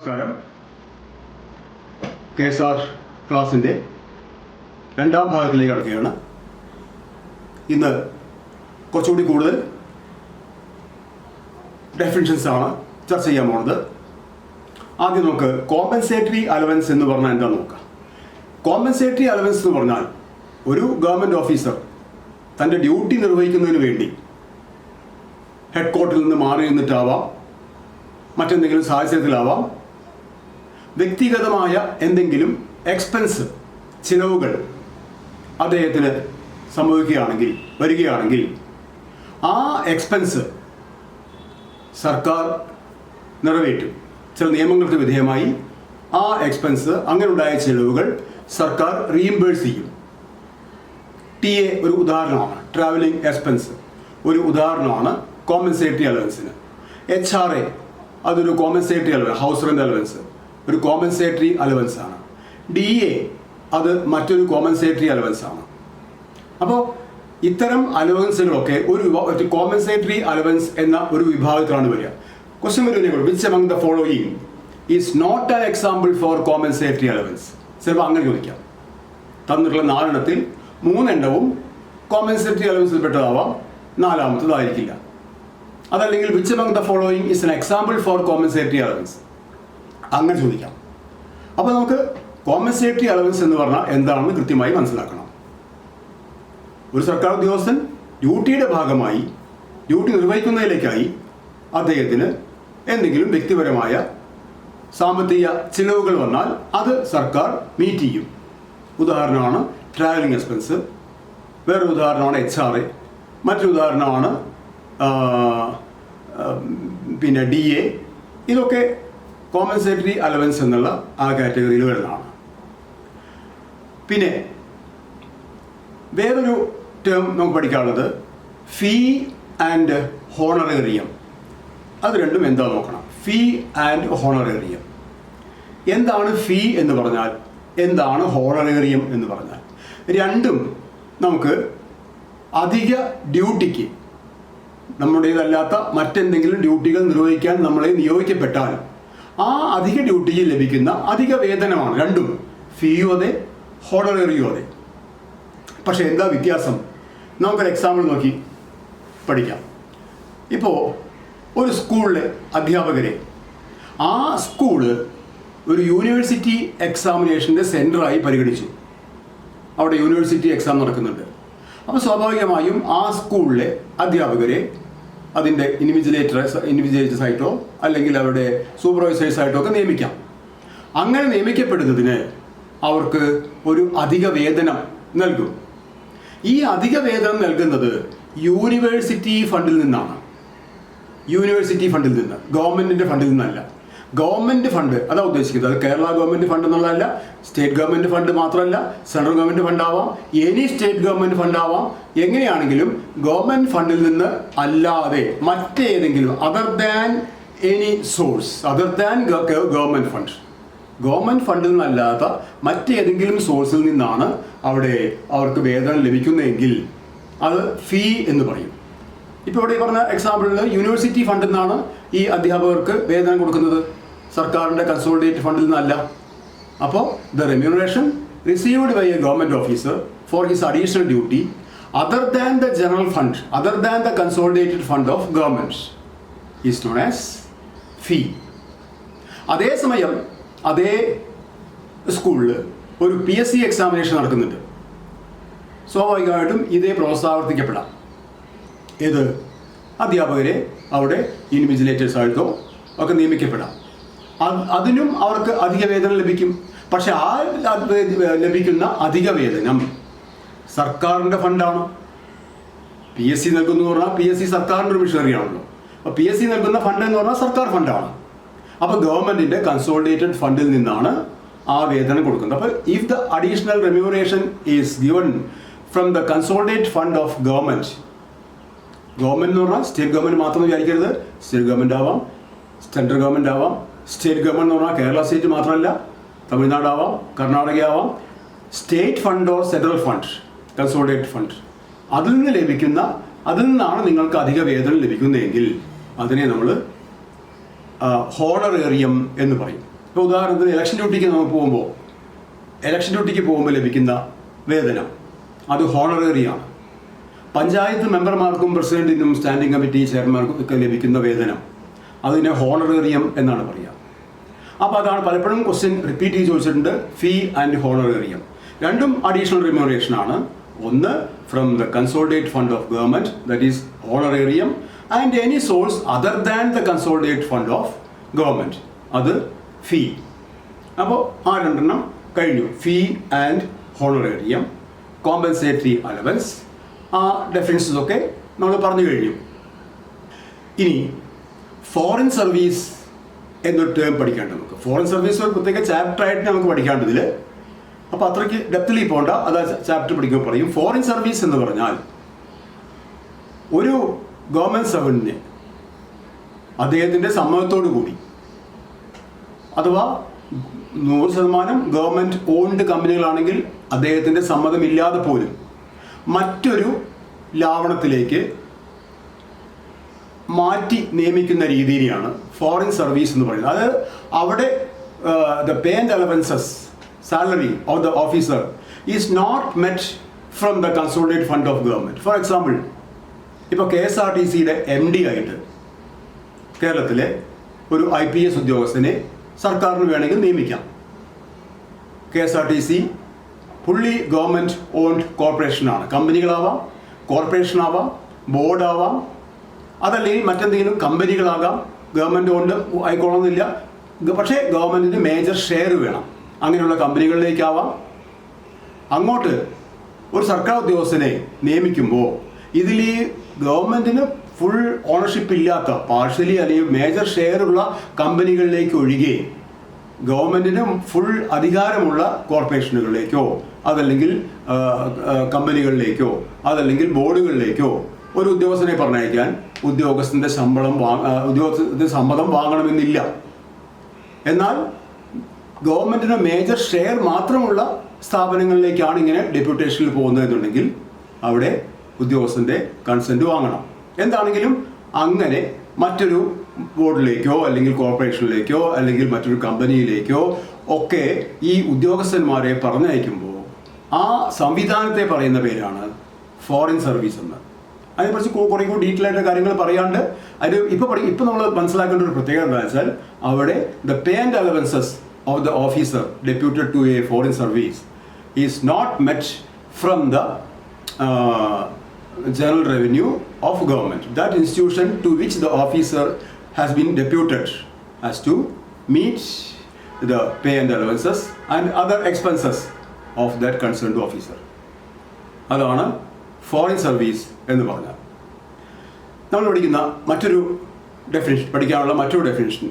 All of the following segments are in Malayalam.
നമസ്കാരം. KSR ക്ലാസിൻ്റെ രണ്ടാം ഭാഗത്തിലേക്ക് കടക്കുകയാണ്. ഇന്ന് കുറച്ചുകൂടി കൂടുതൽ ഡെഫിനിഷൻസ് ആണ് ചർച്ച ചെയ്യാൻ പോകുന്നത്. ആദ്യം നമുക്ക് കോമ്പൻസേറ്ററി അലവൻസ് എന്ന് പറഞ്ഞാൽ എന്താണെന്ന് നോക്കാം. കോമ്പൻസേറ്ററി അലവൻസ് എന്ന് പറഞ്ഞാൽ ഒരു ഗവൺമെൻറ് ഓഫീസർ തൻ്റെ ഡ്യൂട്ടി നിർവഹിക്കുന്നതിന് വേണ്ടി ഹെഡ് ക്വാർട്ടറിൽ നിന്ന് മാറി നിന്നിട്ടാവാം, മറ്റെന്തെങ്കിലും സാഹചര്യത്തിലാവാം, വ്യക്തിഗതമായ എന്തെങ്കിലും എക്സ്പെൻസ് ചിലവുകൾ അദ്ദേഹത്തിന് സംഭവിക്കുകയാണെങ്കിൽ വരികയാണെങ്കിൽ ആ എക്സ്പെൻസ് സർക്കാർ നിറവേറ്റും. ചില നിയമങ്ങൾക്ക് വിധേയമായി ആ എക്സ്പെൻസ് അങ്ങനെയുണ്ടായ ചിലവുകൾ സർക്കാർ റീഇംബേഴ്സ് ചെയ്യും. TA ഒരു ഉദാഹരണമാണ്. ട്രാവലിംഗ് എക്സ്പെൻസ് ഒരു ഉദാഹരണമാണ് കോമ്പൻസേറ്ററി അലവൻസിന്. HRA അതൊരു compensatory allowance, house rent allowance ഒരു കോമ്പൻസേറ്ററി അലവൻസ് ആണ്. DA അത് മറ്റൊരു കോമ്പൻസേറ്ററി അലവൻസ് ആണ്. അപ്പോൾ ഇത്തരം അലവൻസുകളൊക്കെ ഒരു കോമ്പൻസേറ്ററി അലവൻസ് എന്ന ഒരു വിഭാഗത്തിലാണ് വരിക. ക്വസ്റ്റ്യൻ വരുന്നത് which among the following is not an example for compensatory allowance. ചിലപ്പോൾ അങ്ങനെ ചോദിക്കാം. തന്നിട്ടുള്ള 4 എണ്ണത്തിൽ 3 എണ്ണവും കോമ്പൻസേറ്ററി അലവൻസിൽ പെട്ടതാവാം, 4-മത്തതായിരിക്കില്ല. അതല്ലെങ്കിൽ which among the following is an example for compensatory allowance, അങ്ങനെ ചോദിക്കാം. അപ്പോൾ നമുക്ക് കോമ്പൻസേറ്ററി അലവൻസ് എന്ന് പറഞ്ഞാൽ എന്താണെന്ന് കൃത്യമായി മനസ്സിലാക്കണം. ഒരു സർക്കാർ ഉദ്യോഗസ്ഥൻ ഡ്യൂട്ടിയുടെ ഭാഗമായി ഡ്യൂട്ടി നിർവഹിക്കുന്നതിലേക്കായി അദ്ദേഹത്തിന് എന്തെങ്കിലും വ്യക്തിപരമായ സാമ്പത്തിക ചിലവുകൾ വന്നാൽ അത് സർക്കാർ മീറ്റ് ചെയ്യും. ഉദാഹരണമാണ് ട്രാവലിംഗ് എക്സ്പെൻസ്, വേറൊരു ഉദാഹരണമാണ് HRA, മറ്റൊരു ഉദാഹരണമാണ് പിന്നെ DA. ഇതൊക്കെ കോമ്പൻസേറ്ററി അലവൻസ് എന്നുള്ള ആ കാറ്റഗറിയിൽ വരുന്നതാണ്. പിന്നെ വേറൊരു ടേം നമുക്ക് പഠിക്കാനുള്ളത് ഫീ ആൻഡ് ഹോണറേറിയം. അത് രണ്ടും എന്താ നോക്കണം. ഫീ ആൻഡ് ഹോണറേറിയം. എന്താണ് ഫീ എന്ന് പറഞ്ഞാൽ, എന്താണ് ഹോണറേറിയം എന്ന് പറഞ്ഞാൽ? രണ്ടും നമുക്ക് അധിക ഡ്യൂട്ടിക്ക്, നമ്മുടേതല്ലാത്ത മറ്റെന്തെങ്കിലും ഡ്യൂട്ടികൾ നിർവഹിക്കാൻ നമ്മളെ നിയോഗിക്കപ്പെട്ടാൽ ആ അധിക ഡ്യൂട്ടിയിൽ ലഭിക്കുന്ന അധിക വേതനമാണ്. രണ്ടും ഫീയും അതെ, ഹോണറേറിയും അതെ. പക്ഷേ എന്താ വ്യത്യാസം? നമുക്കൊരു എക്സാമ്പിൾ നോക്കി പഠിക്കാം. ഇപ്പോൾ ഒരു സ്കൂളിലെ അധ്യാപകരെ ആ സ്കൂള് ഒരു യൂണിവേഴ്സിറ്റി എക്സാമിനേഷൻ്റെ സെൻറ്ററായി പരിഗണിച്ചു. അവിടെ യൂണിവേഴ്സിറ്റി എക്സാം നടക്കുന്നുണ്ട്. അപ്പോൾ സ്വാഭാവികമായും ആ സ്കൂളിലെ അധ്യാപകരെ അതിൻ്റെ ഇൻവിജിലേറ്റേഴ്സായിട്ടോ അല്ലെങ്കിൽ അവരുടെ സൂപ്പർവൈസേഴ്സായിട്ടോ ഒക്കെ നിയമിക്കാം. അങ്ങനെ നിയമിക്കപ്പെടുന്നതിന് അവർക്ക് ഒരു അധിക വേതനം നൽകും. ഈ അധിക വേതനം നൽകുന്നത് യൂണിവേഴ്സിറ്റി ഫണ്ടിൽ നിന്നാണ്. യൂണിവേഴ്സിറ്റി ഫണ്ടിൽ നിന്ന്, ഗവൺമെൻറ്റിൻ്റെ ഫണ്ടിൽ നിന്നല്ല. ഗവൺമെൻറ് ഫണ്ട് അതാണ് ഉദ്ദേശിക്കുന്നത്. അത് കേരള ഗവൺമെൻറ് ഫണ്ട് എന്നുള്ളതല്ല, സ്റ്റേറ്റ് ഗവൺമെൻറ് ഫണ്ട് മാത്രമല്ല, സെൻട്രൽ ഗവൺമെൻറ് ഫണ്ട് ആവാം, എനി സ്റ്റേറ്റ് ഗവൺമെൻറ് ഫണ്ട് ആവാം. എങ്ങനെയാണെങ്കിലും ഗവൺമെൻറ് ഫണ്ടിൽ നിന്ന് അല്ലാതെ മറ്റേതെങ്കിലും other than any source, other than government fund, government ഫണ്ടിൽ നിന്നല്ലാത്ത മറ്റേതെങ്കിലും സോഴ്സിൽ നിന്നാണ് അവിടെ അവർക്ക് വേതനം ലഭിക്കുന്നതെങ്കിൽ അത് ഫീ എന്ന് പറയും. ഇപ്പോൾ ഇവിടെ പറഞ്ഞ എക്സാമ്പിളിൽ യൂണിവേഴ്സിറ്റി ഫണ്ടിൽ നിന്നാണ് ഈ അധ്യാപകർക്ക് വേതനം കൊടുക്കുന്നത്, സർക്കാരിൻ്റെ കൺസോളിഡേറ്റഡ് ഫണ്ടിൽ നിന്നല്ല. അപ്പോൾ the remuneration received by a government officer for his additional duty other than the general fund, other than the consolidated fund of government is known as fee. അതേസമയം അതേ സ്കൂളിൽ ഒരു PSC എക്സാമിനേഷൻ നടക്കുന്നുണ്ട്. സ്വാഭാവികമായിട്ടും ഇതേ പ്രോത്സാഹിപ്പിക്കപ്പെടാം. ഏത് അധ്യാപകരെ അവിടെ ഇൻവിജിലേറ്റേഴ്സായിട്ടോ ഒക്കെ നിയമിക്കപ്പെടാം. അതിനും അവർക്ക് അധിക വേതനം ലഭിക്കും. പക്ഷെ ആ ലഭിക്കുന്ന അധിക വേതനം സർക്കാരിൻ്റെ ഫണ്ടാണ്. PSC നൽകുന്നു പറഞ്ഞാൽ PSC സർക്കാരിൻ്റെ ഒരു മിഷനറി ആണല്ലോ. അപ്പോൾ PSC നൽകുന്ന ഫണ്ട് എന്ന് പറഞ്ഞാൽ സർക്കാർ ഫണ്ടാണ്. അപ്പോൾ ഗവൺമെൻറ്റിൻ്റെ കൺസോളിഡേറ്റഡ് ഫണ്ടിൽ നിന്നാണ് ആ വേതനം കൊടുക്കുന്നത്. അപ്പോൾ if the additional remuneration is given from the consolidated fund of government, government എന്ന് പറഞ്ഞാൽ സ്റ്റേറ്റ് ഗവൺമെൻറ് മാത്രം വിചാരിക്കരുത്. സ്റ്റേറ്റ് ഗവൺമെൻറ് ആവാം, സെൻട്രൽ ഗവൺമെൻറ് ആവാം. സ്റ്റേറ്റ് ഗവൺമെൻറ് എന്ന് പറഞ്ഞാൽ കേരള സ്റ്റേറ്റ് മാത്രമല്ല, തമിഴ്നാട് ആവാം, കർണാടക ആവാം. State fund or central fund, consolidated fund, അതിൽ നിന്നാണ് നിങ്ങൾക്ക് അധിക വേതനം ലഭിക്കുന്നതെങ്കിൽ അതിനെ നമ്മൾ ഹോണറേറിയം എന്ന് പറയും. ഇപ്പോൾ ഉദാഹരണത്തിന് ഇലക്ഷൻ ഡ്യൂട്ടിക്ക് പോകുമ്പോൾ ലഭിക്കുന്ന വേതനം അത് ഹോണറേറിയാണ്. പഞ്ചായത്ത് മെമ്പർമാർക്കും പ്രസിഡന്റിനും സ്റ്റാൻഡിംഗ് കമ്മിറ്റി ചെയർമാർക്കും ഒക്കെ ലഭിക്കുന്ന വേതനം അതിനെ ഹോണറേറിയം എന്നാണ് പറയുക. അപ്പോൾ അതാണ് പലപ്പോഴും ക്വസ്റ്റ്യൻ റിപ്പീറ്റ് ചെയ്ത് ചോദിച്ചിട്ടുണ്ട്. ഫീ ആൻഡ് ഹോണറേറിയം രണ്ടും അഡീഷണൽ റിമ്യൂണറേഷൻ ആണ്. ഒന്ന് from the consolidate fund of government, that is honorarium, and any source other than the consolidate fund of government, അത് ഫീ. അപ്പോൾ ആ രണ്ടെണ്ണം കഴിഞ്ഞു. ഫീ ആൻഡ് ഹോണറേറിയം, കോമ്പൻസേറ്ററി അലവൻസ്, ആ ഡെഫിനിഷൻസ് ഒക്കെ നമ്മൾ പറഞ്ഞു കഴിഞ്ഞു. ഇനി ഫോറിൻ സർവീസ് എന്നൊരു ടേം പഠിക്കേണ്ടത് നമുക്ക്. ഫോറിൻ സർവീസ് ഒരു പ്രത്യേക ചാപ്റ്റർ ആയിട്ട് നമുക്ക് പഠിക്കേണ്ടതിൽ, അപ്പോൾ അത്രയ്ക്ക് ഡെപ്തിലേക്ക് പോകണ്ട, അത് ചാപ്റ്റർ പഠിക്കുമ്പോൾ പറയും. ഫോറിൻ സർവീസ് എന്ന് പറഞ്ഞാൽ ഒരു ഗവൺമെൻറ് സർവൻറ്റിന് അദ്ദേഹത്തിൻ്റെ സമ്മതത്തോടു കൂടി, അഥവാ 100% ഗവൺമെൻറ് ഓൺഡ് കമ്പനികളാണെങ്കിൽ അദ്ദേഹത്തിൻ്റെ സമ്മതമില്ലാതെ പോലും മറ്റൊരു ലാവണത്തിലേക്ക് മാറ്റി നിയമിക്കുന്ന രീതിയിലാണ് ഫോറിൻ സർവീസ് എന്ന് പറയുന്നത്. അത് അവിടെ the pay and allowances salary of the officer is not met from the consolidate fund of government. For example, ഇപ്പോൾ KSRTCയുടെ MD ആയിട്ട് കേരളത്തിലെ ഒരു IPS ഉദ്യോഗസ്ഥനെ സർക്കാരിന് വേണമെങ്കിൽ നിയമിക്കാം. KSRTC പുള്ളി ഗവൺമെൻറ് ഓൺഡ് കോർപ്പറേഷനാണ്. കമ്പനികളാവാം, കോർപ്പറേഷനാവാം, ബോർഡാവാം, അതല്ലെങ്കിൽ മറ്റെന്തെങ്കിലും കമ്പനികളാകാം. ഗവൺമെൻറ് ഓൺഡ് ആയിക്കോളണമെന്നില്ല, പക്ഷേ ഗവൺമെൻറ്റിന് മേജർ ഷെയർ വേണം. അങ്ങനെയുള്ള കമ്പനികളിലേക്കാവാം. അങ്ങോട്ട് ഒരു സർക്കാർ ഉദ്യോഗസ്ഥനെ നിയമിക്കുമ്പോൾ ഇതിൽ ഈ ഗവൺമെൻറ്റിന് ഫുൾ ഓണർഷിപ്പ് ഇല്ലാത്ത, പാർഷ്യലി അല്ലെങ്കിൽ മേജർ ഷെയറുള്ള കമ്പനികളിലേക്ക് ഒഴികെ ഗവൺമെൻറ്റിന് ഫുൾ അധികാരമുള്ള കോർപ്പറേഷനുകളിലേക്കോ അതല്ലെങ്കിൽ കമ്പനികളിലേക്കോ അതല്ലെങ്കിൽ ബോർഡുകളിലേക്കോ ഒരു ഉദ്യോഗസ്ഥനെ പറഞ്ഞയക്കാൻ ഉദ്യോഗസ്ഥൻ്റെ സമ്മതം വാങ്ങണമെന്നില്ല. എന്നാൽ ഗവൺമെൻറ്റിന് മേജർ ഷെയർ മാത്രമുള്ള സ്ഥാപനങ്ങളിലേക്കാണ് ഇങ്ങനെ ഡെപ്യൂട്ടേഷനിൽ പോകുന്നതെന്നുണ്ടെങ്കിൽ അവിടെ ഉദ്യോഗസ്ഥൻ്റെ കൺസെൻറ്റ് വാങ്ങണം. എന്താണെങ്കിലും അങ്ങനെ മറ്റൊരു ബോർഡിലേക്കോ അല്ലെങ്കിൽ കോർപ്പറേഷനിലേക്കോ അല്ലെങ്കിൽ മറ്റൊരു കമ്പനിയിലേക്കോ ഒക്കെ ഈ ഉദ്യോഗസ്ഥന്മാരെ പറഞ്ഞയക്കുമ്പോൾ ആ സംവിധാനത്തെ പറയുന്ന പേരാണ് ഫോറിൻ സർവീസ് എന്ന്. അതിനെക്കുറിച്ച് കുറേ കൂടി ഡീറ്റെയിൽ ആയിട്ട് കാര്യങ്ങൾ പറയാണ്ട് അത് ഇപ്പോൾ നമ്മൾ മനസ്സിലാക്കേണ്ട ഒരു പ്രത്യേകത എന്താ വെച്ചാൽ അവിടെ the pay and allowances of the officer deputed to a foreign service is not met from the general revenue of government. That institution to which the officer has been deputed has to meet the pay and allowances and other expenses of that concerned officer. അതാണ് ഫോറിൻ സർവീസ് എന്ന് പറഞ്ഞാൽ. നമ്മൾ പഠിക്കുന്ന പഠിക്കാനുള്ള മറ്റൊരു ഡെഫിനിഷൻ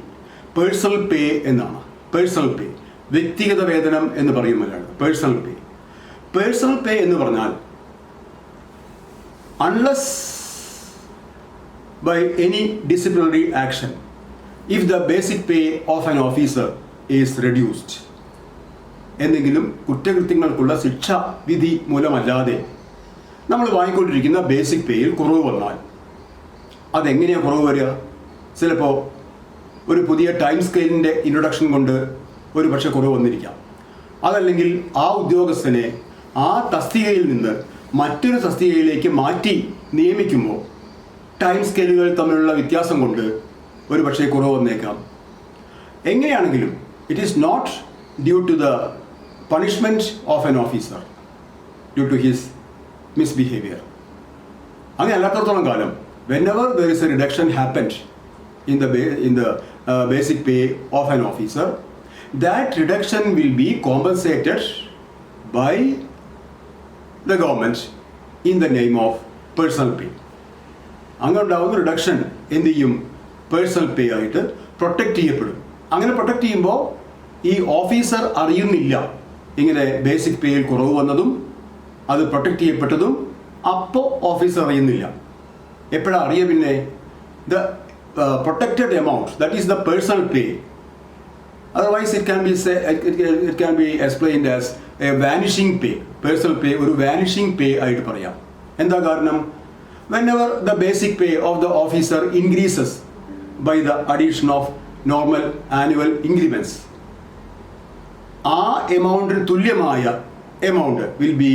പേഴ്സണൽ പേ എന്നാണ്. പേഴ്സണൽ പേ, വ്യക്തിഗത വേതനം എന്ന് പറയുമ്പോഴാണ് പേഴ്സണൽ പേ. പേഴ്സണൽ പേ എന്ന് പറഞ്ഞാൽ unless by any disciplinary action, if the basic pay of an officer is reduced, എന്തെങ്കിലും കുറ്റകൃത്യങ്ങൾക്കുള്ള ശിക്ഷാ വിധി മൂലമല്ലാതെ നമ്മൾ വാങ്ങിക്കൊണ്ടിരിക്കുന്ന ബേസിക് പേയിൽ കുറവ് വന്നാൽ അതെങ്ങനെയാണ് കുറവ് വരിക? ചിലപ്പോൾ ഒരു പുതിയ ടൈം സ്കെയിലിൻ്റെ ഇൻട്രൊഡക്ഷൻ കൊണ്ട് ഒരു പക്ഷേ കുറവ് വന്നിരിക്കാം. അതല്ലെങ്കിൽ ആ ഉദ്യോഗസ്ഥനെ ആ തസ്തികയിൽ നിന്ന് മറ്റൊരു തസ്തികയിലേക്ക് മാറ്റി നിയമിക്കുമ്പോൾ ടൈം സ്കെയിലുകൾ തമ്മിലുള്ള വ്യത്യാസം കൊണ്ട് ഒരു പക്ഷേ കുറവ് വന്നേക്കാം. എങ്ങനെയാണെങ്കിലും it is not due to the punishment of an officer due to his misbehaviour. അങ്ങനെ അല്ലാത്തടത്തോളം കാലം whenever there is a reduction happened in the basic pay of an officer, that reduction will be compensated by the government in the name of personal pay. അങ്ങനെ ഉണ്ടാകുന്ന റിഡക്ഷൻ എന്ത് ചെയ്യും? പേഴ്സണൽ പേ ആയിട്ട് പ്രൊട്ടക്റ്റ് ചെയ്യപ്പെടും. അങ്ങനെ പ്രൊട്ടക്റ്റ് ചെയ്യുമ്പോൾ ഈ ഓഫീസർ അറിയുന്നില്ല ഇങ്ങനെ ബേസിക് പേയിൽ കുറവ് വന്നതും അത് പ്രൊട്ടക്റ്റ് ചെയ്യപ്പെട്ടതും. അപ്പോൾ ഓഫീസർ അറിയുന്നില്ല. എപ്പോഴാണ് അറിയുക? പിന്നെ the protected amount, that is the personal pay. Otherwise it can be explained as a vanishing pay. Personal pay ഒരു vanishing pay ആയിട്ട് പറയാം. എന്താ കാരണം? Whenever the basic pay of the officer increases by the addition of normal annual increments, ആ എമൗണ്ടിന് തുല്യമായ amount will be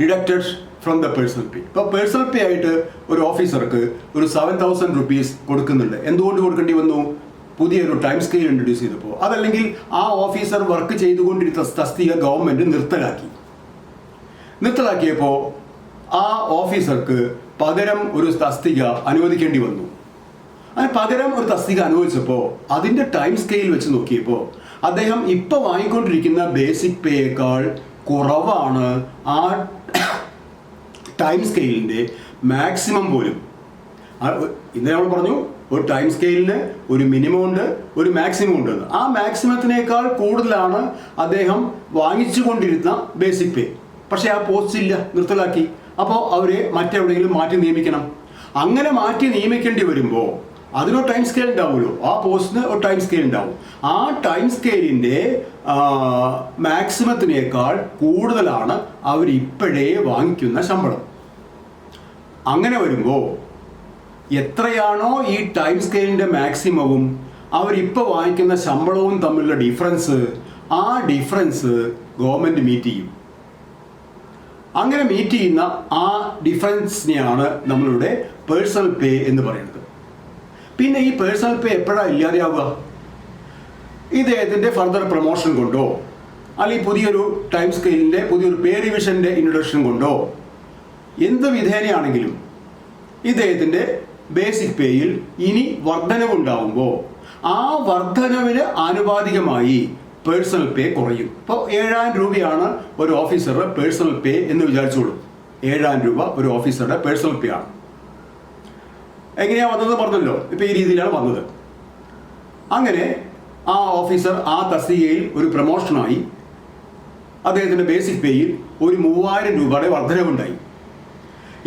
deducted from the personal pay. ഇപ്പോൾ പേഴ്സണൽ പേ ആയിട്ട് ഒരു ഓഫീസർക്ക് ഒരു 7,000 rupees കൊടുക്കുന്നുണ്ട്. എന്തുകൊണ്ട് കൊടുക്കേണ്ടി വന്നു? പുതിയൊരു ടൈം സ്കെയിൽ ഇൻട്രൊഡ്യൂസ് ചെയ്തപ്പോൾ. അതല്ലെങ്കിൽ ആ ഓഫീസർ വർക്ക് ചെയ്തുകൊണ്ടിരുന്ന തസ്തിക ഗവൺമെൻറ് നിർത്തലാക്കിയപ്പോൾ ആ ഓഫീസർക്ക് പകരം ഒരു തസ്തിക അനുവദിക്കേണ്ടി വന്നു. അങ്ങനെ പകരം ഒരു തസ്തിക അനുവദിച്ചപ്പോൾ അതിൻ്റെ ടൈം സ്കെയിൽ വെച്ച് നോക്കിയപ്പോൾ അദ്ദേഹം ഇപ്പോൾ വാങ്ങിക്കൊണ്ടിരിക്കുന്ന ബേസിക് പേയേക്കാൾ കുറവാണ് ആ ടൈം സ്കെയിലിൻ്റെ മാക്സിമം പോലും. ഇന്നലെ നമ്മൾ പറഞ്ഞു ഒരു ടൈം സ്കെയിലിന് ഒരു മിനിമം ഉണ്ട്, ഒരു മാക്സിമം ഉണ്ട്. ആ മാക്സിമത്തിനേക്കാൾ കൂടുതലാണ് അദ്ദേഹം വാങ്ങിച്ചു കൊണ്ടിരുന്ന ബേസിക് പേ. പക്ഷേ ആ പോസ്റ്റ് ഇല്ല, നിർത്തലാക്കി. അപ്പോൾ അവരെ മറ്റെവിടെയെങ്കിലും മാറ്റി നിയമിക്കണം. അങ്ങനെ മാറ്റി നിയമിക്കേണ്ടി വരുമ്പോൾ അതിനൊരു ടൈം സ്കെയിൽ ഉണ്ടാവുമല്ലോ, ആ പോസ്റ്റിന് ഒരു ടൈം സ്കെയിൽ ഉണ്ടാവും. ആ ടൈം സ്കെയിലിൻ്റെ മാക്സിമത്തിനേക്കാൾ കൂടുതലാണ് അവരിപ്പോഴേ വാങ്ങിക്കുന്ന ശമ്പളം. അങ്ങനെ വരുമ്പോൾ എത്രയാണോ ഈ ടൈം സ്കെയിലിൻ്റെ മാക്സിമവും അവരിപ്പോൾ വാങ്ങിക്കുന്ന ശമ്പളവും തമ്മിലുള്ള ഡിഫറൻസ്, ആ ഡിഫറൻസ് ഗവൺമെൻറ് മീറ്റ് ചെയ്യും. അങ്ങനെ മീറ്റ് ചെയ്യുന്ന ആ ഡിഫറൻസിനെയാണ് നമ്മളിവിടെ പേഴ്സണൽ പേ എന്ന് പറയുന്നത്. പിന്നെ ഈ പേഴ്സണൽ പേ എപ്പോഴാണ് ഇല്ലാതെയാവുക? ഇദ്ദേഹത്തിൻ്റെ ഫർദർ പ്രൊമോഷൻ കൊണ്ടോ അല്ലെങ്കിൽ പുതിയൊരു ടൈം സ്കെയിലിൻ്റെ പുതിയൊരു പേ റിവിഷൻ്റെ ഇൻട്രൊഡക്ഷൻ കൊണ്ടോ എന്ത് വിധേനയാണെങ്കിലും ഇദ്ദേഹത്തിൻ്റെ ബേസിക് പേയിൽ ഇനി വർധനവുണ്ടാവുമ്പോൾ ആ വർധനവിന് ആനുപാതികമായി പേഴ്സണൽ പേ കുറയും. ഇപ്പോൾ 7,000 രൂപയാണ് ഒരു ഓഫീസറുടെ പേഴ്സണൽ പേ എന്ന് വിചാരിച്ചോളൂ. 7,000 രൂപ ഒരു ഓഫീസറുടെ പേഴ്സണൽ പേ ആണ്. എങ്ങനെയാണ് വന്നത് പറഞ്ഞല്ലോ, ഇപ്പോൾ ഈ രീതിയിലാണ് വന്നത്. അങ്ങനെ ആ ഓഫീസർ ആ തസ്തികയിൽ ഒരു പ്രൊമോഷനായി അദ്ദേഹത്തിൻ്റെ ബേസിക് പേയിൽ ഒരു 3,000 രൂപയുടെ വർധനവുണ്ടായി.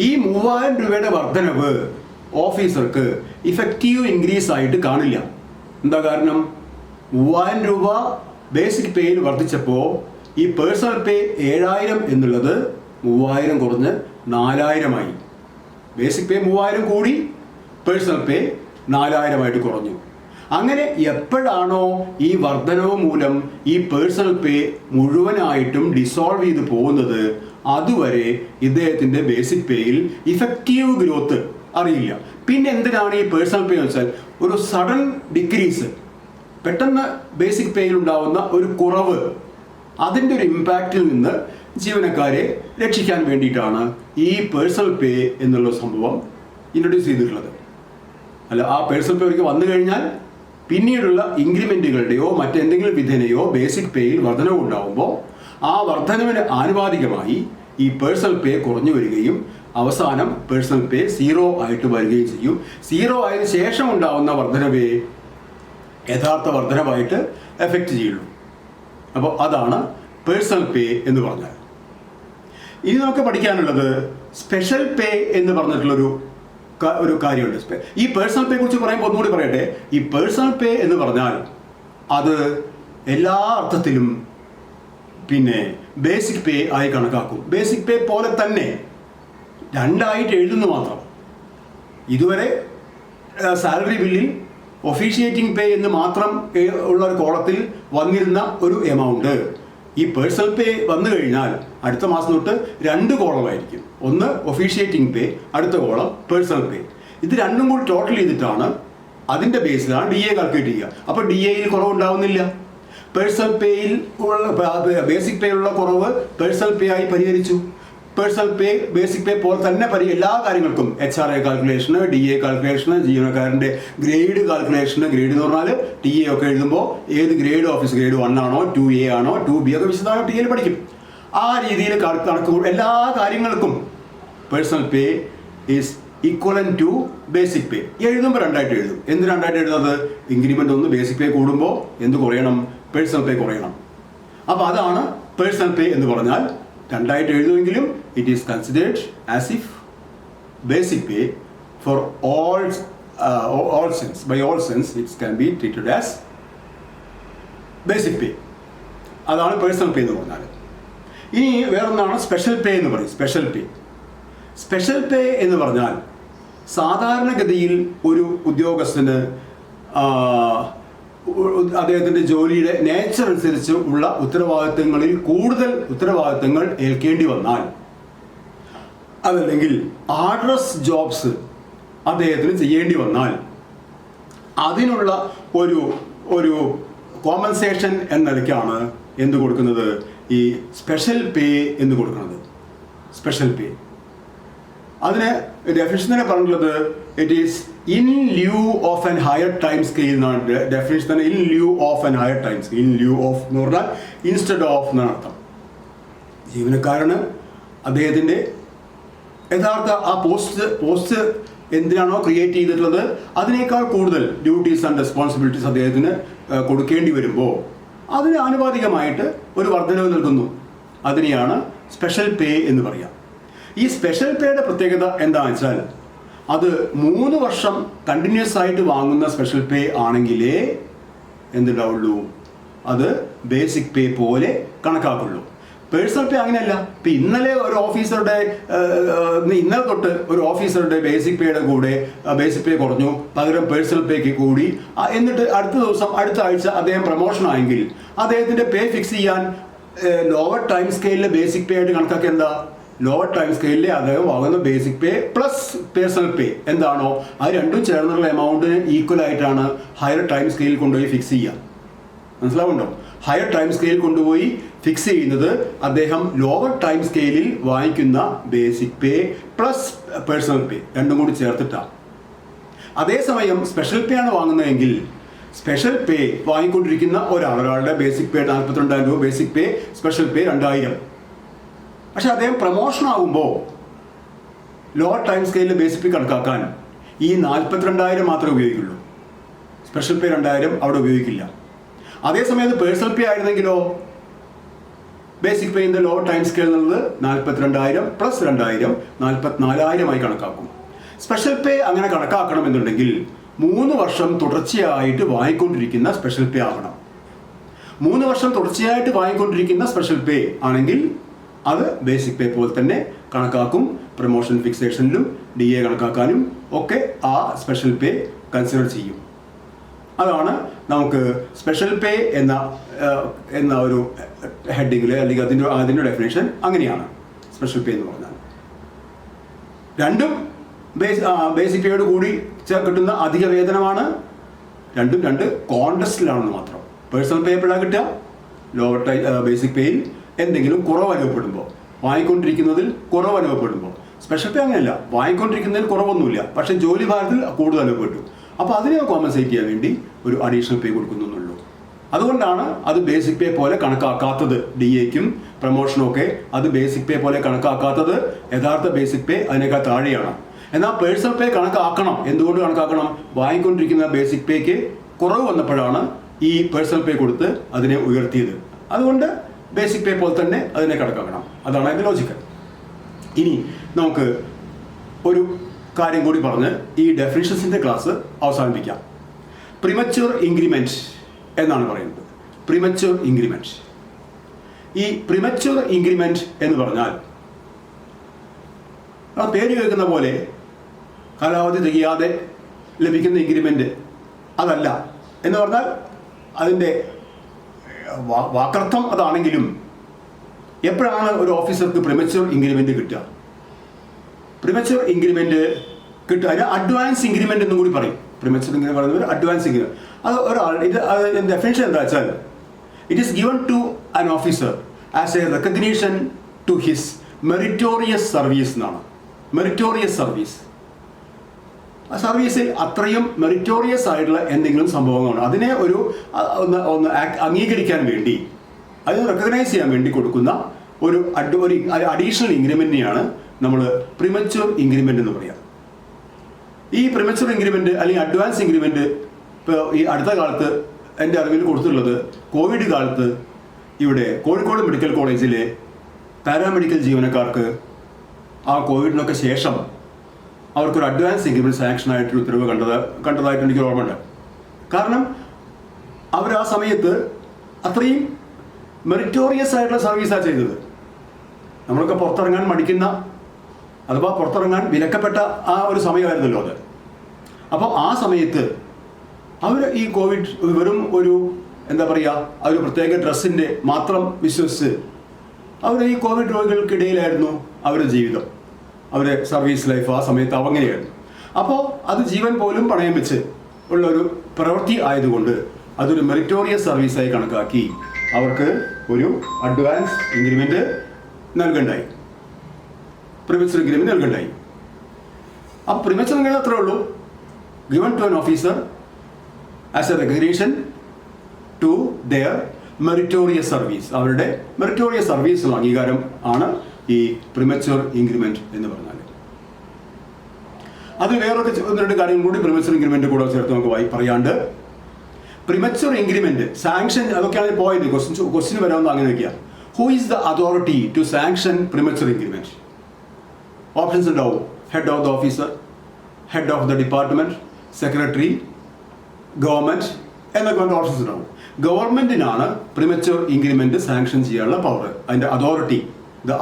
ഈ 3,000 രൂപയുടെ വർധനവ് ഓഫീസർക്ക് ഇഫക്റ്റീവ് ഇൻക്രീസ് ആയിട്ട് കാണില്ല. എന്താ കാരണം? 3,000 രൂപ ബേസിക് പേയിൽ വർദ്ധിച്ചപ്പോൾ ഈ പേഴ്സണൽ പേ 7,000 എന്നുള്ളത് 3,000 കുറഞ്ഞ് 4,000 ബേസിക് പേ 3,000 കൂടി, പേഴ്സണൽ പേ 4,000 കുറഞ്ഞു. അങ്ങനെ എപ്പോഴാണോ ഈ വർധനവ് മൂലം ഈ പേഴ്സണൽ പേ മുഴുവനായിട്ടും ഡിസോൾവ് ചെയ്ത് പോകുന്നത് അതുവരെ ഇദ്ദേഹത്തിൻ്റെ ബേസിക് പേയിൽ ഇഫക്റ്റീവ് ഗ്രോത്ത് അറിയില്ല. പിന്നെ എന്തിനാണ് ഈ പേഴ്സണൽ പേ എന്ന് വെച്ചാൽ ഒരു സഡൻ ഡിക്രീസ്, പെട്ടെന്ന് ബേസിക് പേയിൽ ഉണ്ടാവുന്ന ഒരു കുറവ്, അതിൻ്റെ ഒരു ഇമ്പാക്റ്റിൽ നിന്ന് ജീവനക്കാരെ രക്ഷിക്കാൻ വേണ്ടിയിട്ടാണ് ഈ പേഴ്സണൽ പേ എന്നുള്ള സംഭവം ഇൻട്രൊഡ്യൂസ് ചെയ്തിട്ടുള്ളത്. അല്ല, ആ പേഴ്സണൽ പേ ഒരിക്കൽ വന്നു കഴിഞ്ഞാൽ പിന്നീടുള്ള ഇൻക്രിമെൻറ്റുകളുടെയോ മറ്റെന്തെങ്കിലും വിധേനയോ ബേസിക് പേയിൽ വർധനവ് ഉണ്ടാകുമ്പോൾ ആ വർധനവിന് ആനുപാതികമായി ഈ പേഴ്സണൽ പേ കുറഞ്ഞു വരികയും അവസാനം പേഴ്സണൽ പേ 0 ആയിട്ട് വരികയും ചെയ്യും. 0 ആയതിനു ശേഷം ഉണ്ടാവുന്ന വർധനവേ യഥാർത്ഥ വർധനവായിട്ട് എഫക്റ്റ് ചെയ്യുള്ളൂ. അപ്പോൾ അതാണ് പേഴ്സണൽ പേ എന്ന് പറഞ്ഞാൽ. ഇനി നമുക്ക് പഠിക്കാനുള്ളത് സ്പെഷ്യൽ പേ എന്ന് പറഞ്ഞിട്ടുള്ളൊരു കാര്യമുണ്ട്. ഈ പേഴ്സണൽ പേ കുറിച്ച് പറയുമ്പോൾ ഒന്നുകൂടി പറയട്ടെ. ഈ പേഴ്സണൽ പേ എന്ന് പറഞ്ഞാൽ അത് എല്ലാ അർത്ഥത്തിലും പിന്നെ ബേസിക് പേ ആയി കണക്കാക്കും. ബേസിക് പേ പോലെ തന്നെ 2 ആയിട്ട് എഴുതുന്നു മാത്രം. ഇതുവരെ സാലറി ബില്ലിൽ ഒഫീഷ്യേറ്റിംഗ് പേ എന്ന് മാത്രം ഉള്ള ഒരു കോളത്തിൽ വന്നിരുന്ന ഒരു എമൗണ്ട് ഈ പേഴ്സണൽ പേ വന്നു കഴിഞ്ഞാൽ അടുത്ത മാസം തൊട്ട് 2 കോളമായിരിക്കും. ഒന്ന് ഒഫീഷ്യേറ്റിംഗ് പേ, അടുത്ത കോളം പേഴ്സണൽ പേ. ഇത് രണ്ടും കൂടി ടോട്ടൽ ചെയ്തിട്ടാണ് അതിൻ്റെ ബേസിലാണ് DA കാൽക്കുലേറ്റ് ചെയ്യുക. അപ്പോൾ DAയിൽ കുറവുണ്ടാവുന്നില്ല. പേഴ്സണൽ പേയിൽ ഉള്ള ബേസിക് പേയിലുള്ള കുറവ് പേഴ്സണൽ പേ ആയി പരിഹരിച്ചു. പേഴ്സണൽ പേ ബേസിക് പേ പോലെ തന്നെ എല്ലാ കാര്യങ്ങൾക്കും HRA കാൽക്കുലേഷന്, DA കാൽക്കുലേഷന്, ജീവനക്കാരൻ്റെ ഗ്രേഡ് കാൽക്കുലേഷന്, ഗ്രേഡ് എന്ന് പറഞ്ഞാൽ TA ഒക്കെ എഴുതുമ്പോൾ ഏത് ഗ്രേഡ് ഓഫീസ്, ഗ്രേഡ് 1 ആണോ 2A ആണോ 2B ഒക്കെ വിശദമായി TA പഠിക്കും. ആ രീതിയിൽ കണക്ക് എല്ലാ കാര്യങ്ങൾക്കും personal pay is equal to basic pay. എഴുതുമ്പോൾ 2 ആയിട്ട് എഴുതും. എന്ത് 2 ആയിട്ട് എഴുതുന്നത്? ഇൻക്രിമെൻ്റ് ഒന്ന് ബേസിക് പേ കൂടുമ്പോൾ എന്ത് കുറയണം? പേഴ്സണൽ പേ കുറയണം. അപ്പോൾ അതാണ് പേഴ്സണൽ പേ എന്ന് പറഞ്ഞാൽ. 2 ആയിട്ട് എഴുതുമെങ്കിലും it is considered as if basic pay for all sense, by all sense it can be treated as basic pay. അതാണ് പേഴ്സണൽ പേ എന്ന് പറഞ്ഞാൽ. ഇനി വേറൊന്നാണ് സ്പെഷ്യൽ പേ എന്ന് പറയും. സ്പെഷ്യൽ പേ എന്ന് പറഞ്ഞാൽ സാധാരണഗതിയിൽ ഒരു ഉദ്യോഗസ്ഥന് അദ്ദേഹത്തിൻ്റെ ജോലിയുടെ നേച്ചർ അനുസരിച്ച് ഉള്ള ഉത്തരവാദിത്തങ്ങളിൽ കൂടുതൽ ഉത്തരവാദിത്തങ്ങൾ ഏൽക്കേണ്ടി വന്നാൽ, അതല്ലെങ്കിൽ ആർഡറസ് ജോബ്സ് അദ്ദേഹത്തിന് ചെയ്യേണ്ടി വന്നാൽ അതിനുള്ള ഒരു കോമ്പൻസേഷൻ എന്ന നിലയ്ക്കാണ് എന്ത് കൊടുക്കുന്നത്, ഈ സ്പെഷ്യൽ പേ എന്ന് കൊടുക്കുന്നത്. സ്പെഷ്യൽ പേ അതിന് ഡെഫിനിഷൻ തന്നെ പറഞ്ഞിട്ടുള്ളത് it is in leu of an higher time scale എന്നാണ് ഡെഫിനിഷൻ തന്നെ. In leu of an higher time scale, in leu of എന്ന് പറഞ്ഞാൽ ഇൻസ്റ്റെഡ് ഓഫ് എന്നാണ് അർത്ഥം. ജീവനക്കാരന് അദ്ദേഹത്തിൻ്റെ യഥാർത്ഥ ആ പോസ്റ്റ് എന്തിനാണോ ക്രിയേറ്റ് ചെയ്തിട്ടുള്ളത് അതിനേക്കാൾ കൂടുതൽ ഡ്യൂട്ടീസ് ആൻഡ് റെസ്പോൺസിബിലിറ്റീസ് അദ്ദേഹത്തിന് കൊടുക്കേണ്ടി വരുമ്പോൾ അതിന് ആനുപാതികമായിട്ട് ഒരു വർധനവ് നൽകുന്നു. അതിനെയാണ് സ്പെഷ്യൽ പേ എന്ന് പറയാം. ഈ സ്പെഷ്യൽ പേയുടെ പ്രത്യേകത എന്താണെന്ന് വെച്ചാൽ അത് 3 വർഷം കണ്ടിന്യൂസ് ആയിട്ട് വാങ്ങുന്ന സ്പെഷ്യൽ പേ ആണെങ്കിലേ എന്തുണ്ടാവുള്ളൂ, അത് ബേസിക് പേ പോലെ കണക്കാക്കുള്ളൂ. പേഴ്സണൽ പേ അങ്ങനെയല്ല. ഇപ്പം ഇന്നലെ തൊട്ട് ഒരു ഓഫീസറുടെ ബേസിക് പേയുടെ കൂടെ ബേസിക് പേ കുറഞ്ഞു, പകരം പേഴ്സണൽ പേക്ക് കൂടി, എന്നിട്ട് അടുത്ത ദിവസം അടുത്ത ആഴ്ച അദ്ദേഹം പ്രൊമോഷൻ ആയെങ്കിൽ അദ്ദേഹത്തിൻ്റെ പേ ഫിക്സ് ചെയ്യാൻ ലോവർ ടൈം സ്കെയിലിലെ ബേസിക് പേ ആയിട്ട് കണക്കാക്കി എന്താ, ലോവർ ടൈം സ്കെയിലിലെ അദ്ദേഹം വാങ്ങുന്ന ബേസിക് പേ പ്ലസ് പേഴ്സണൽ പേ എന്താണോ അത് രണ്ടും ചേർന്നുള്ള എമൗണ്ടിന് ഈക്വൽ ആയിട്ടാണ് ഹയർ ടൈം സ്കെയിൽ കൊണ്ടുപോയി ഫിക്സ് ചെയ്യുക. മനസ്സിലാവുണ്ടോ? ഹയർ ടൈം സ്കെയിൽ കൊണ്ടുപോയി ഫിക്സ് ചെയ്യുന്നത് അദ്ദേഹം ലോവർ ടൈം സ്കെയിലിൽ വാങ്ങിക്കുന്ന ബേസിക് പേ പ്ലസ് പേഴ്സണൽ പേ രണ്ടും കൂടി ചേർത്തിട്ടാണ്. അതേസമയം സ്പെഷ്യൽ പേ ആണ് വാങ്ങുന്നതെങ്കിൽ സ്പെഷ്യൽ പേ വാങ്ങിക്കൊണ്ടിരിക്കുന്ന ഒരാളുടെ ബേസിക് പേ 42,000 രൂപ ബേസിക് പേ, സ്പെഷ്യൽ പേ 2,000. പക്ഷെ അദ്ദേഹം പ്രൊമോഷൻ ആകുമ്പോൾ ലോവർ ടൈം സ്കെയിലിൽ ബേസിക് പേ കണക്കാക്കാൻ ഈ 42,000 മാത്രമേ ഉപയോഗിക്കുള്ളൂ. സ്പെഷ്യൽ പേ 2,000 അവിടെ ഉപയോഗിക്കില്ല. അതേസമയത്ത് പേഴ്സണൽ പേ ആയിരുന്നെങ്കിലോ basic pay in the lower time scale എന്നുള്ളത് 42,000 പ്ലസ് 2,000 44,000 കണക്കാക്കും. സ്പെഷ്യൽ പേ അങ്ങനെ കണക്കാക്കണമെന്നുണ്ടെങ്കിൽ 3 വർഷം തുടർച്ചയായിട്ട് വാങ്ങിക്കൊണ്ടിരിക്കുന്ന സ്പെഷ്യൽ പേ ആകണം. 3 വർഷം തുടർച്ചയായിട്ട് വാങ്ങിക്കൊണ്ടിരിക്കുന്ന സ്പെഷ്യൽ പേ ആണെങ്കിൽ അത് ബേസിക് പേ പോലെ തന്നെ കണക്കാക്കും. പ്രൊമോഷൻ ഫിക്സേഷനിലും DA കണക്കാക്കാനും ഒക്കെ ആ സ്പെഷ്യൽ പേ കൺസിഡർ ചെയ്യും. അതാണ് നമുക്ക് സ്പെഷ്യൽ പേ എന്ന ഒരു ഹെഡിങ്ങിൽ അല്ലെങ്കിൽ അതിൻ്റെ ഡെഫിനേഷൻ അങ്ങനെയാണ് സ്പെഷ്യൽ പേ എന്ന് പറഞ്ഞാൽ. രണ്ടും ബേസിക് പേയോട് കൂടി കിട്ടുന്ന അധിക വേതനമാണ്. രണ്ടും 2 കോൺടെസ്റ്റിലാണെന്ന് മാത്രം. പേഴ്സണൽ പേ എപ്പോഴാണ് കിട്ടുക, ലോവർ ബേസിക് പേയിൽ എന്തെങ്കിലും കുറവ് അനുഭവപ്പെടുമ്പോൾ, വാങ്ങിക്കൊണ്ടിരിക്കുന്നതിൽ കുറവ് അനുഭവപ്പെടുമ്പോൾ. സ്പെഷ്യൽ പേ അങ്ങനെയല്ല, വാങ്ങിക്കൊണ്ടിരിക്കുന്നതിൽ കുറവൊന്നുമില്ല, പക്ഷേ ജോലി ഭാരത്തിൽ കൂടുതൽ അനുഭവപ്പെട്ടു. അപ്പോൾ അതിനെ കോമ്പൻസേറ്റ് ചെയ്യാൻ വേണ്ടി ഒരു അഡീഷണൽ പേ കൊടുക്കുന്നുള്ളൂ. അതുകൊണ്ടാണ് അത് ബേസിക് പേ പോലെ കണക്കാക്കാത്തത്. DAക്കും പ്രൊമോഷനും ഒക്കെ അത് ബേസിക് പേ പോലെ കണക്കാക്കാത്തത്. യഥാർത്ഥ ബേസിക് പേ അതിനേക്കാൾ താഴെയാണ്. എന്നാൽ പേഴ്സണൽ പേ കണക്കാക്കണം. എന്തുകൊണ്ട് കണക്കാക്കണം? വാങ്ങിക്കൊണ്ടിരിക്കുന്ന ബേസിക് പേക്ക് കുറവ് വന്നപ്പോഴാണ് ഈ പേഴ്സണൽ പേ കൊടുത്ത് അതിനെ ഉയർത്തിയത്. അതുകൊണ്ട് ബേസിക് പേ പോലെ തന്നെ അതിനെ കണക്കാക്കണം. അതാണ് അതിൻ്റെ ലോജിക്കൽ. ഇനി നമുക്ക് ഒരു കാര്യം കൂടി പറഞ്ഞ് ഈ ഡെഫിനിഷൻസിൻ്റെ ക്ലാസ് അവസാനിപ്പിക്കാം. പ്രിമച്യൂർ ഇൻക്രിമെൻറ്റ് എന്നാണ് പറയുന്നത്. Premature increment. ഈ പ്രിമച്യൂർ ഇൻക്രിമെൻറ്റ് എന്ന് പറഞ്ഞാൽ ആ പേര് കേൾക്കുന്ന പോലെ കാലാവധി തികയാതെ ലഭിക്കുന്ന ഇൻക്രിമെൻറ്റ് അതല്ല. എന്ന് പറഞ്ഞാൽ അതിൻ്റെ വാക്കർത്ഥം അതാണെങ്കിലും എപ്പോഴാണ് ഒരു ഓഫീസർക്ക് പ്രിമച്യൂർ ഇൻക്രിമെൻറ്റ് കിട്ടുക? പ്രിമച്യൂർ ഇൻക്രിമെൻറ്റ് കിട്ടുക അതിന് അഡ്വാൻസ് ഇൻക്രിമെൻറ്റ് എന്നും കൂടി പറയും. പ്രിമച്യൂർ ഇൻക്രിമെൻറ്റ് പറയുന്നത് അഡ്വാൻസ് ഇൻക്രിമെൻറ്റ്. അത് ഒരാൾ ഡെഫിനിഷൻ എന്താ വെച്ചാൽ it is given to an officer as a recognition to his meritorious service എന്നാണ്. Meritorious service. ആ സർവീസിൽ അത്രയും മെറിറ്റോറിയസ് ആയിട്ടുള്ള എന്തെങ്കിലും സംഭവങ്ങളാണ് അതിനെ ഒന്ന് അംഗീകരിക്കാൻ വേണ്ടി, അതിനെ റെക്കഗ്നൈസ് ചെയ്യാൻ വേണ്ടി കൊടുക്കുന്ന ഒരു അഡീഷണൽ ഇൻക്രിമെൻറ്റിനെയാണ് നമ്മൾ പ്രിമച്യൂർ ഇൻക്രിമെൻ്റ് എന്ന് പറയാം. ഈ പ്രിമച്യൂർ ഇൻക്രിമെൻറ്റ് അല്ലെങ്കിൽ അഡ്വാൻസ് ഇൻക്രിമെൻറ്റ് ഇപ്പോൾ ഈ അടുത്ത കാലത്ത് എൻ്റെ അറിവിൽ കൊടുത്തിട്ടുള്ളത് കോവിഡ് കാലത്ത് ഇവിടെ കോഴിക്കോട് മെഡിക്കൽ കോളേജിലെ പാരാമെഡിക്കൽ ജീവനക്കാർക്ക് ആ കോവിഡിനൊക്കെ ശേഷം അവർക്കൊരു അഡ്വാൻസ് ഇൻക്രിമെൻറ്റ് സാങ്ഷനായിട്ടൊരു ഉത്തരവ് കണ്ടതായിട്ട് എനിക്ക് ഓർമ്മയുണ്ട്. കാരണം അവർ ആ സമയത്ത് അത്രയും മെറിറ്റോറിയസ് ആയിട്ടുള്ള സർവീസാണ് ചെയ്തത്. നമ്മളൊക്കെ പുറത്തിറങ്ങാൻ മടിക്കുന്ന അഥവാ പുറത്തിറങ്ങാൻ വിലക്കപ്പെട്ട ആ ഒരു സമയമായിരുന്നല്ലോ അത്. അപ്പോൾ ആ സമയത്ത് അവർ ഈ കോവിഡ് വെറും ഒരു എന്താ പറയുക, അവർ പ്രത്യേക ഡ്രസ്സിൻ്റെ മാത്രം വിശ്വസിച്ച് അവർ ഈ കോവിഡ് രോഗികൾക്കിടയിലായിരുന്നു അവരുടെ ജീവിതം, അവരുടെ സർവീസ് ലൈഫ് ആ സമയത്ത് അങ്ങനെയായിരുന്നു. അപ്പോൾ അത് ജീവൻ പോലും പണയം വെച്ച് ഉള്ളൊരു പ്രവൃത്തി ആയതുകൊണ്ട് അതൊരു മെറിറ്റോറിയസ് സർവീസായി കണക്കാക്കി അവർക്ക് ഒരു അഡ്വാൻസ് ഇൻക്രിമെൻ്റ് നൽകണ്ടായി, പ്രിമച്വർ ഇൻക്രിമെൻ്റ് നൽകണ്ടായി. അപ്പോൾ പ്രിമച്വർ ഇൻക്രിമെൻ്റ് അത്രേ ഉള്ളൂ, given to an officer as a recognition to their meritorious service. അവരുടെ മെറിറ്റോറിയസ് സർവീസിനുള്ള അംഗീകാരം ആണ് ഈ പ്രിമച്വർ ഇൻക്രിമെൻ്റ് എന്ന് പറഞ്ഞാൽ. അത് വേറൊക്കെ ഒന്ന് രണ്ട് കാര്യങ്ങൾ കൂടി പ്രിമച്വർ ഇൻക്രിമെൻ്റ് കൂടെ ചേർത്ത് നമുക്ക് പറയാണ്ട്. പ്രിമച്വർ ഇൻക്രിമെൻ്റ് സാങ്ഷൻ, അതൊക്കെയാണ് പോയിന്റ്, ക്വസ്റ്റ്യൻ വരാവുന്ന അങ്ങനെയൊക്കെയാണ്. Who is the authority to sanction premature increment? Options ഉണ്ടാവും. Head of the officer, head of the department, secretary, government എന്നൊക്കെ പറഞ്ഞ ഓപ്ഷൻസ് ഉണ്ടാവും. ഗവൺമെൻറ്റിനാണ് പ്രിമച്വർ ഇൻക്രിമെൻ്റ് സാങ്ഷൻ ചെയ്യാനുള്ള പവർ. അതിൻ്റെ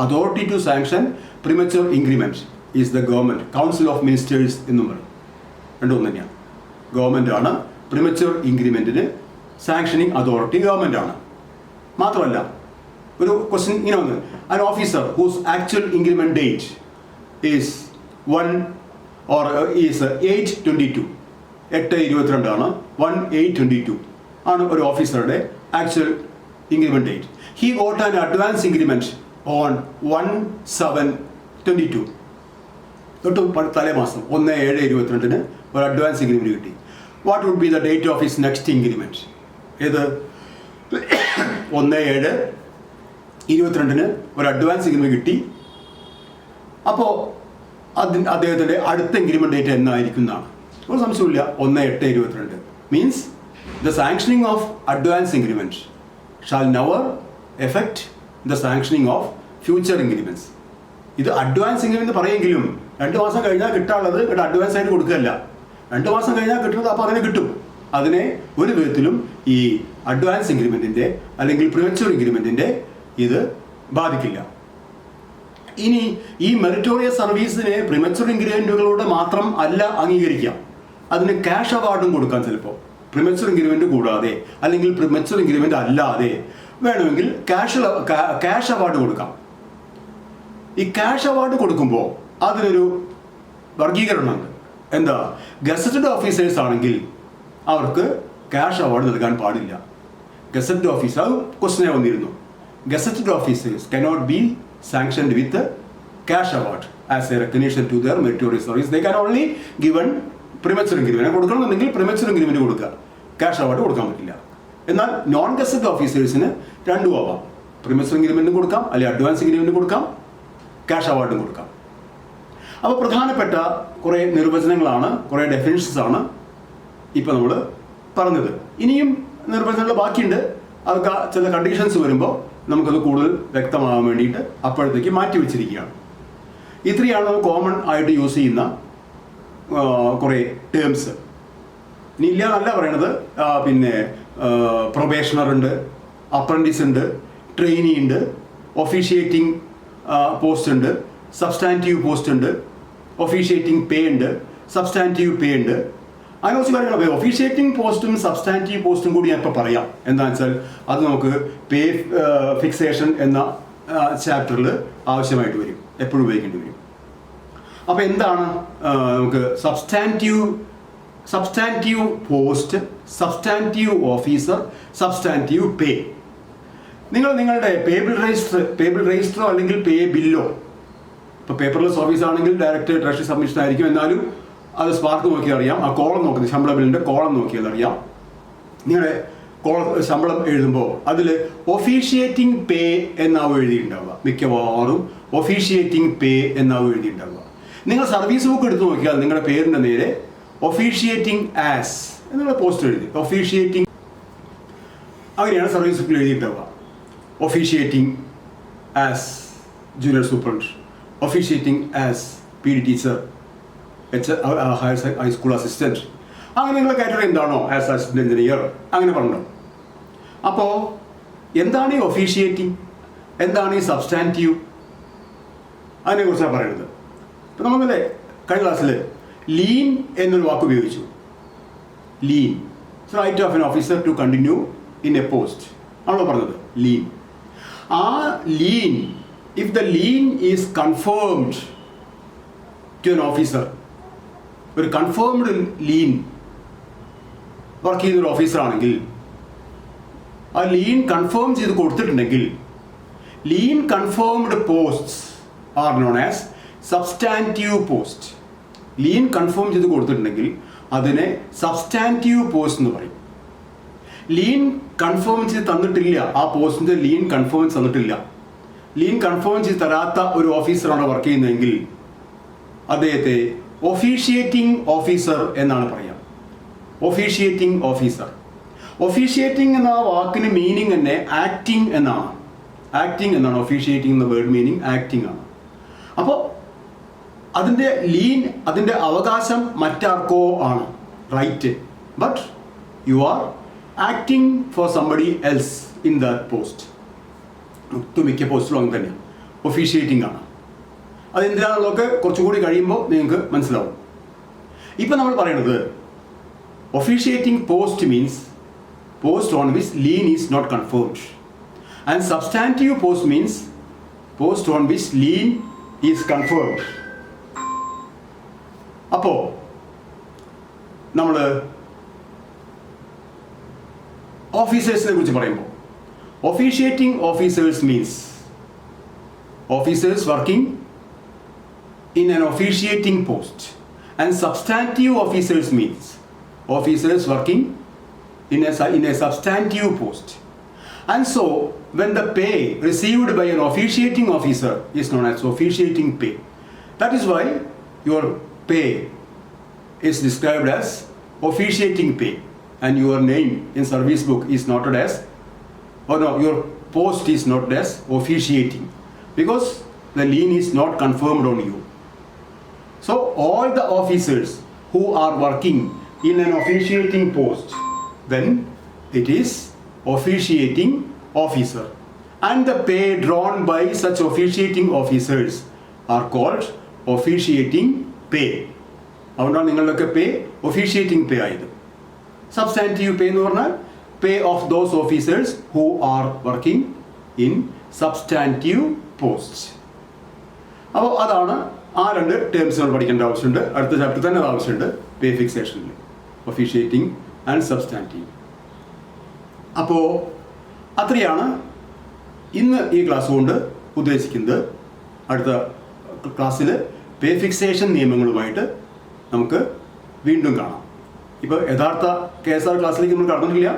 authority to sanction premature increment is the government. Council of ministers എന്നും പറയും. രണ്ടും തന്നെയാണ്. ഗവൺമെൻറ് ആണ് പ്രിമച്വർ ഇൻക്രിമെൻറ്റിന് സാങ്ഷനിങ് അതോറിറ്റി, ഗവൺമെൻറ് ആണ്. മാത്രമല്ല ഒരു ക്വസ്റ്റ്യൻ ഇങ്ങനെ വന്ന്, an officer whose actual increment date is 8/22 ആണ്, 1/8/22 ആണ് ഒരു ഓഫീസറുടെ actual increment date. He got an advance increment on 1/7/22. തൊട്ട് തലേ മാസം 1/7/22 ഒരു അഡ്വാൻസ് ഇൻക്രിമെൻറ്റ് കിട്ടി. What would be the date of his next increment? ഏത്? 1/7/22 ഒരു അഡ്വാൻസ് ഇൻക്രിമെൻറ്റ് കിട്ടി. അപ്പോൾ അദ്ദേഹത്തിൻ്റെ അടുത്ത ഇൻക്രിമെൻ്റ് ഡേറ്റ് എന്നായിരിക്കുന്നതാണ് ഒരു സംശയമില്ല. 1/8/22 means the sanctioning of advance increment shall never effect the sanctioning of future increments. ഇത് അഡ്വാൻസ് ഇൻക്രിമെൻറ്റ് പറയുമെങ്കിലും 2 മാസം കഴിഞ്ഞാൽ കിട്ടാനുള്ളത് അഡ്വാൻസ് ആയിട്ട് കൊടുക്കുകയല്ല. 2 മാസം കഴിഞ്ഞാൽ കിട്ടുന്നത് അപ്പോൾ അങ്ങനെ കിട്ടും. അതിനെ ഒരു വിധത്തിലും ഈ അഡ്വാൻസ് ഇൻക്രിമെൻറ്റിൻ്റെ അല്ലെങ്കിൽ പ്രിമച്വർ ഇൻക്രിമെൻറ്റിൻ്റെ ഇത് ബാധിക്കില്ല. ഇനി ഈ മെറിറ്റോറിയസ് സർവീസിനെ പ്രിമച്വർ ഇൻക്രിമെൻറ്റുകളോട് മാത്രം അല്ല അംഗീകരിക്കാം, അതിന് ക്യാഷ് അവാർഡും കൊടുക്കാൻ. ചിലപ്പോൾ പ്രിമച്വർ ഇൻക്രിമെൻറ്റ് കൂടാതെ അല്ലെങ്കിൽ പ്രിമച്വർ ഇൻക്രിമെൻറ്റ് അല്ലാതെ വേണമെങ്കിൽ ക്യാഷ് അവാർഡ് കൊടുക്കാം. ഈ ക്യാഷ് അവാർഡ് കൊടുക്കുമ്പോൾ അതിനൊരു വർഗീകരണമുണ്ട്. എന്താ? ഗസറ്റഡ് ഓഫീസേഴ്സ് ആണെങ്കിൽ അവർക്ക് ക്യാഷ് അവാർഡ് നൽകാൻ പാടില്ല. ഗസറ്റഡ് ഓഫീസർ, അത് ക്വസ്റ്റ്യൻ വന്നിരുന്നു. Gazetted officers cannot be sanctioned with a cash award as a recognition to their meritorious service. They can only given premature increment. കൊടുക്കണമെന്നുണ്ടെങ്കിൽ premature increment കൊടുക്കുക, ക്യാഷ് അവാർഡ് കൊടുക്കാൻ പറ്റില്ല. എന്നാൽ നോൺ ഗസറ്റഡ് ഓഫീസേഴ്സിന് രണ്ടും ആവാം. premature increment കൊടുക്കാം, അല്ലെങ്കിൽ അഡ്വാൻസ് ഇൻക്രിമെൻറ്റ് കൊടുക്കാം, ക്യാഷ് അവാർഡും കൊടുക്കാം. അപ്പോൾ പ്രധാനപ്പെട്ട കുറേ നിർവചനങ്ങളാണ്, കുറേ ഡെഫിനിഷൻസ് ആണ് ഇപ്പോൾ നമ്മൾ പറഞ്ഞത്. ഇനിയും നിർവചനങ്ങൾ ബാക്കിയുണ്ട്. അതൊക്കെ ചില കണ്ടീഷൻസ് വരുമ്പോൾ നമുക്കത് കൂടുതൽ വ്യക്തമാകാൻ വേണ്ടിയിട്ട് അപ്പോഴത്തേക്ക് മാറ്റി വെച്ചിരിക്കുകയാണ്. ഇത്രയാണ് നമുക്ക് കോമൺ ആയിട്ട് യൂസ് ചെയ്യുന്ന കുറേ ടേംസ്. ഇനി ഇല്ല എന്നല്ല പറയണത്. പിന്നെ പ്രൊബേഷണർ ഉണ്ട്, അപ്രൻറ്റീസ് ഉണ്ട്, ട്രെയിനി ഉണ്ട്, ഒഫീഷ്യേറ്റിംഗ് പോസ്റ്റ് ഉണ്ട്, സബ്സ്റ്റാൻറ്റീവ് പോസ്റ്റ് ഉണ്ട്, ഒഫീഷ്യേറ്റിംഗ് പേ ഉണ്ട്, സബ്സ്റ്റാൻറ്റീവ് പേ ഉണ്ട്. അങ്ങനെ കുറച്ച് കാര്യങ്ങൾ. ഒഫീഷ്യേറ്റിംഗ് പോസ്റ്റും സബ്സ്റ്റാൻറ്റീവ് പോസ്റ്റും കൂടി ഞാൻ ഇപ്പോൾ പറയാം. എന്താണെന്ന് വെച്ചാൽ അത് നമുക്ക് പേ ഫിക്സേഷൻ എന്ന ചാപ്റ്ററിൽ ആവശ്യമായിട്ട് വരും, എപ്പോഴും ഉപയോഗിക്കേണ്ടി വരും. അപ്പോൾ എന്താണ് നമുക്ക് substantive post, substantive officer, substantive pay. നിങ്ങളുടെ പേബിൾ രജിസ്റ്ററോ അല്ലെങ്കിൽ പേ ബില്ലോ, ഇപ്പോൾ പേപ്പർലെസ് ഓഫീസ് ആണെങ്കിൽ ഡയറക്റ്റ് ട്രഷറി സബ്മിഷൻ ആയിരിക്കും. എന്നാലും അത് സ്പാർക്ക് നോക്കിയാൽ അറിയാം. ആ കോളം നോക്കുന്നത്, ശമ്പള ബില്ലിൻ്റെ കോളം നോക്കിയാൽ അറിയാം. നിങ്ങളുടെ ശമ്പളം എഴുതുമ്പോൾ അതിൽ ഒഫീഷ്യേറ്റിംഗ് പേ എന്നാവും എഴുതിയിട്ടുണ്ടാവുക. മിക്കവാറും ഒഫീഷ്യേറ്റിംഗ് പേ എന്നാവും എഴുതിയിട്ടുണ്ടാവുക. നിങ്ങൾ സർവീസ് ബുക്ക് എടുത്ത് നോക്കിയാൽ നിങ്ങളുടെ പേരിൻ്റെ നേരെ ഒഫീഷ്യേറ്റിംഗ് ആസ് എന്നുള്ള പോസ്റ്റ് എഴുതി, ഒഫീഷ്യേറ്റിംഗ്, അങ്ങനെയാണ് സർവീസ് ബുക്കിൽ എഴുതിയിട്ടുണ്ടാവുക. Officiating as junior superintendent, officiating as P D teacher, high school assistant, അങ്ങനെ നിങ്ങളുടെ കാറ്റഗറി എന്താണോ, ആസ് അസിസ്റ്റന്റ് എഞ്ചിനീയർ, അങ്ങനെ പറഞ്ഞു. അപ്പോൾ എന്താണ് ഈ ഒഫീഷ്യേറ്റിംഗ്, എന്താണ് ഈ സബ്സ്റ്റാൻറ്റീവ്, അതിനെക്കുറിച്ചാണ് പറയുന്നത്. ഇപ്പം നമ്മളല്ലേ കഴിഞ്ഞ ക്ലാസ്സിൽ ലീൻ എന്നൊരു വാക്ക് ഉപയോഗിച്ചു. Lien right of an officer to continue in a post ആണല്ലോ പറഞ്ഞത് ലീൻ. ആ lien, if the lien is confirmed to an officer, ഒരു കൺഫേംഡ് ലീൻ വർക്ക് ചെയ്യുന്നൊരു ഓഫീസറാണെങ്കിൽ, ആ ലീൻ കൺഫേം ചെയ്ത് കൊടുത്തിട്ടുണ്ടെങ്കിൽ, lien confirmed posts are known as substantive post. Lien confirm ചെയ്ത് കൊടുത്തിട്ടുണ്ടെങ്കിൽ അതിനെ സബ്സ്റ്റാൻറ്റീവ് പോസ്റ്റ് എന്ന് പറയും. ലീൻ കൺഫേം ചെയ്ത് തന്നിട്ടില്ല, ആ പോസ്റ്റിൻ്റെ ലീൻ കൺഫേം തന്നിട്ടില്ല, ലീൻ കൺഫേം ചെയ്ത് തരാത്ത ഒരു ഓഫീസറാണ് വർക്ക് ചെയ്യുന്നതെങ്കിൽ അദ്ദേഹത്തെ ഒഫീഷ്യേറ്റിംഗ് ഓഫീസർ എന്നാണ് പറയുക. Officiating officer. ഒഫീഷ്യേറ്റിംഗ് എന്ന വാക്കിന് മീനിങ് തന്നെ ആക്ടിങ് എന്നാണ്. ആക്ടിങ് എന്നാണ് ഒഫീഷ്യേറ്റിംഗ് എന്ന വേർഡ് മീനിങ് ആക്ടിങ് ആണ്. അപ്പോൾ അതിൻ്റെ ലീൻ, അതിൻ്റെ അവകാശം മറ്റാർക്കോ ആണ്, right. But you are acting for somebody else in that post. മിക്ക പോസ്റ്റിലും അങ്ങനെ തന്നെയാണ്, ഒഫീഷ്യേറ്റിംഗ് ആണ്. അതെന്തിനാണെന്നൊക്കെ കുറച്ചുകൂടി കഴിയുമ്പോൾ നിങ്ങൾക്ക് മനസ്സിലാവും. ഇപ്പം നമ്മൾ പറയുന്നത് officiating post means post on which lien is not confirmed, and substantive post means post on which lien is confirmed. അപ്പോൾ നമ്മൾ ഓഫീസേഴ്സിനെ കുറിച്ച് പറയുമ്പോൾ officiating officers means officers working in an officiating post, and substantive officers means officers working in a substantive post. And so when the pay received by an officiating officer is known as officiating pay. That is why your pay is described as officiating pay, and your name in service book is noted as, or no, your post is noted as officiating, because the lien is not confirmed on you. So all the officers who are working in an officiating post, then it is officiating officer, and the pay drawn by such officiating officers are called officiating pay. അതുകൊണ്ടാണ് നിങ്ങളുടെയൊക്കെ പേ ഒഫീഷ്യേറ്റിംഗ് പേ ആയത്. സബ്സ്റ്റാൻറ്റീവ് പേ എന്ന് പറഞ്ഞാൽ പേ of those officers who are working in substantive post. അപ്പോൾ അതാണ് ആ രണ്ട് ടേംസുകൾ പഠിക്കേണ്ട ആവശ്യമുണ്ട്. അടുത്ത ചാപ്റ്റർ തന്നെ അത് ആവശ്യമുണ്ട്, പേ ഫിക്സേഷനിൽ, ഒഫീഷ്യേറ്റിംഗ് ആൻഡ് സബ്സ്റ്റാൻറ്റീവ്. അപ്പോൾ അത്രയാണ് ഇന്ന് ഈ ക്ലാസ് കൊണ്ട് ഉദ്ദേശിക്കുന്നത്. അടുത്ത ക്ലാസ്സിൽ പേ ഫിക്സേഷൻ നിയമങ്ങളുമായിട്ട് നമുക്ക് വീണ്ടും കാണാം. ഇപ്പോൾ യഥാർത്ഥ KSR ക്ലാസ്സിലേക്ക് നമ്മൾ കടന്നിട്ടില്ല.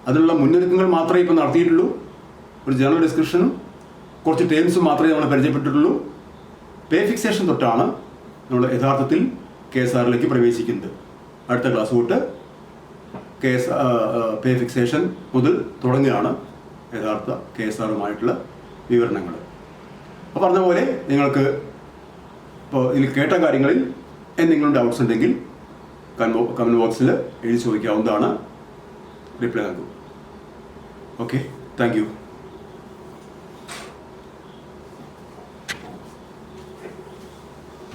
അതിനുള്ള മുന്നൊരുക്കങ്ങൾ മാത്രമേ ഇപ്പോൾ നടത്തിയിട്ടുള്ളൂ. ഒരു ജനറൽ ഡിസ്ക്രിപ്ഷനും കുറച്ച് ടേംസും മാത്രമേ നമ്മൾ പരിചയപ്പെട്ടിട്ടുള്ളൂ. പേ ഫിക്സേഷൻ തൊട്ടാണ് നമ്മൾ യഥാർത്ഥത്തിൽ KSRലേക്ക് പ്രവേശിക്കുന്നത്. അടുത്ത ക്ലാസ് തൊട്ട് പേ ഫിക്സേഷൻ മുതൽ തുടങ്ങുകയാണ് യഥാർത്ഥ KSRുമായിട്ടുള്ള വിവരണങ്ങൾ. അപ്പോൾ പറഞ്ഞ പോലെ നിങ്ങൾക്ക് ഇപ്പോൾ ഇതിൽ കേട്ട കാര്യങ്ങളിൽ എന്തെങ്കിലും ഡൗട്ട്സ് ഉണ്ടെങ്കിൽ കമൻറ്റ് ബോക്സിൽ എഴുതി ചോദിക്കാവുന്നതാണ്. റിപ്ലൈ നൽകും. Okay, thank you.